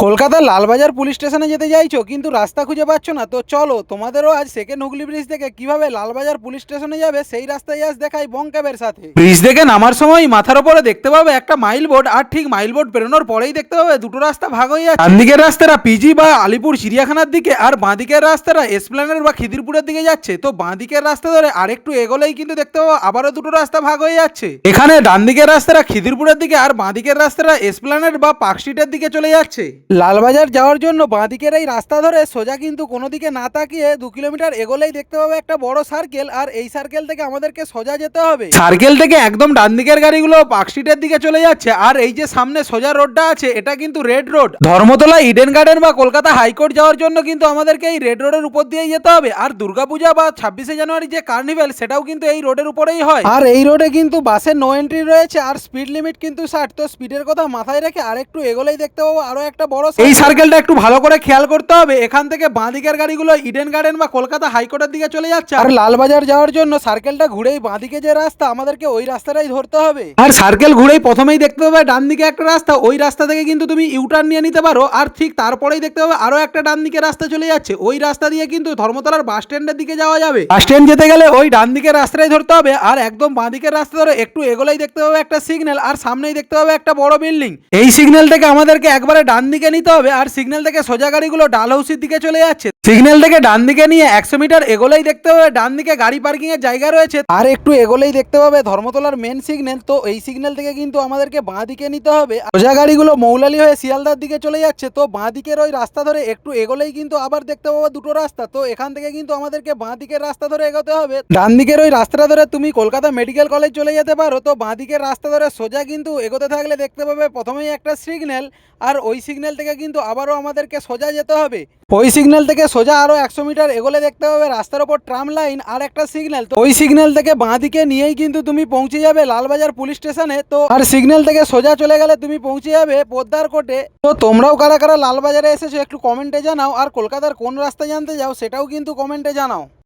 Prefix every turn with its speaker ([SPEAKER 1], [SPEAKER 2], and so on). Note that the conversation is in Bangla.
[SPEAKER 1] কলকাতার লালবাজার পুলিশ স্টেশনে যেতে চাইছো কিন্তু রাস্তা খুঁজে পাচ্ছ না, তো চলো তোমাদেরও আজ সেকেন্ড হুগলি ব্রিজ থেকে কিভাবে লালবাজার পুলিশ স্টেশনে যাবে সেই রাস্তায় আজ দেখাই বঙ্কাবের সাথে। ব্রিজ থেকে নামার সময় মাথার উপরে দেখতে পাবে একটা মাইল বোর্ড, আর ঠিক মাইল বোর্ড পেরোনোর পরেই দেখতে পাবে দুটো রাস্তা ভাগ হয়ে যাচ্ছে। ডান দিকের রাস্তাটা পিজি বা আলিপুর চিড়িয়াখানার দিকে, আর বাঁ দিকের রাস্তাটা এসপ্ল্যানেড বা খিদিরপুরের দিকে যাচ্ছে। তো বাঁ দিকের রাস্তা ধরে আরেকটু এগোলেই কিন্তু দেখতে পাবো আবারও দুটো রাস্তা ভাগ হয়ে যাচ্ছে। এখানে ডান দিকের রাস্তাটা খিদিরপুরের দিকে আর বাঁ দিকের রাস্তাটা এসপ্ল্যানেড বা পার্ক স্ট্রিটের দিকে চলে যাচ্ছে। লালবাজার যাওয়ার জন্য বাঁ দিকের এই রাস্তা ধরে সোজা কিন্তু কোনো দিকে না তাকিয়ে 2 কিলোমিটার এগোলেই দেখতে পাবে একটা বড় সার্কেল, আর এই সার্কেল থেকে আমাদেরকে সোজা যেতে হবে। সার্কেল থেকে একদম ডান দিকের গাড়িগুলো পার্ক স্ট্রিটের দিকে চলে যাচ্ছে, আর এই যে সামনে সোজা রোডটা আছে এটা কিন্তু red road. Dharmatala Eden garden বা কলকাতা হাইকোর্ট যাওয়ার জন্য কিন্তু আমাদেরকে এই রেড রোডের উপর দিয়েই যেতে হবে। আর দুর্গাপূজা বা 26শে জানুয়ারি যে কার্নিভেল সেটাও কিন্তু এই রোডের উপরেই হয়। আর এই রোডে কিন্তু বাসের নো এন্ট্রি রয়েছে, আর স্পিড লিমিট কিন্তু 60। তো স্পিডের কথা মাথায় রেখে আরেকটু এগোলেই দেখতে পাবো আরো একটা বড় এই সার্কেলটা একটু ভালো করে খেয়াল করতে হবে। এখান থেকে বাঁ দিকের গাড়িগুলো ইডেন গার্ডেন বা কলকাতা হাইকোর্টের দিকে চলে যাচ্ছে, আর লালবাজার যাওয়ার জন্য সার্কেলটা ঘুরেই বাঁ দিকে যে রাস্তা আমাদেরকে ওই রাস্তাটাই ধরতে হবে। আর সার্কেল ঘুরেই প্রথমেই দেখতে পাবে ডান দিকে একটা রাস্তা, ওই রাস্তা থেকে কিন্তু তুমি ইউটার্ন নিয়ে নিতে পারো। আর ঠিক তারপরেই দেখতে পাবে আরো একটা ডান দিকে রাস্তা চলে যাচ্ছে, ওই রাস্তা দিয়ে কিন্তু ধর্মতলার বাস স্ট্যান্ডের দিকে যাওয়া যাবে। বাস স্ট্যান্ড যেতে গেলে ওই ডান দিকের রাস্তাটাই ধরতে হবে, আর একদম বাঁ দিকের রাস্তা ধরে একটু এগোলেই দেখতে পাবে একটা সিগন্যাল, আর সামনেই দেখতে পাবে একটা বড় বিল্ডিং। এই সিগন্যাল থেকে আমাদেরকে একবারে ডান দিকে নিতে হবে, আর সিগন্যাল থেকে সোজা গাড়িগুলো ডালহাউসির দিকে চলে যাচ্ছে। সিগন্যাল থেকে ডান দিকে নিয়ে 100 মিটার এগোলেই দেখতে পাবে ডান দিকে গাড়ি পার্কিং এর জায়গা রয়েছে, আর একটু এগোলেই দেখতে পাবে ধর্মতলার মেন সিগন্যাল। তো এই সিগন্যাল থেকে কিন্তু আমাদেরকে বাঁ দিকে নিতে হবে। সোজা গাড়িগুলো মৌলালি হয়ে শিয়ালদার দিকে চলে যাচ্ছে, তো বাঁ দিকের ওই রাস্তা ধরে একটু এগোলেই কিন্তু আবার দেখতে পাবো দুটো রাস্তা। তো এখান থেকে কিন্তু আমাদেরকে বাঁ দিকের রাস্তা ধরে এগোতে হবে। ডান দিকের ওই রাস্তাটা ধরে তুমি কলকাতা মেডিকেল কলেজ চলে যেতে পারো। তো বাঁ দিকের রাস্তা ধরে সোজা কিন্তু এগোতে থাকলে দেখতে পাবে প্রথমেই একটা সিগন্যাল, আর ওই সিগন্যাল থেকে কিন্তু আবারও আমাদেরকে সোজা যেতে হবে। ওই সিগন্যাল থেকে সোজা আরো 100 মিটার এগোলে দেখতে পাবে রাস্তার ওপর ট্রাম লাইন আর একটা সিগন্যাল। তো ওই সিগন্যাল থেকে বাঁ দিকে নিয়েই কিন্তু তুমি পৌঁছে যাবে লালবাজার পুলিশ স্টেশনে। তো আর সিগন্যাল থেকে সোজা চলে গেলে তুমি পৌঁছে যাবে পোদ্দার কোর্টে। তো তোমরাও কারা কারা লালবাজারে এসেছো একটু কমেন্টে জানাও, আর কলকাতার কোন রাস্তা জানতে যাও সেটাও কিন্তু কমেন্টে জানাও।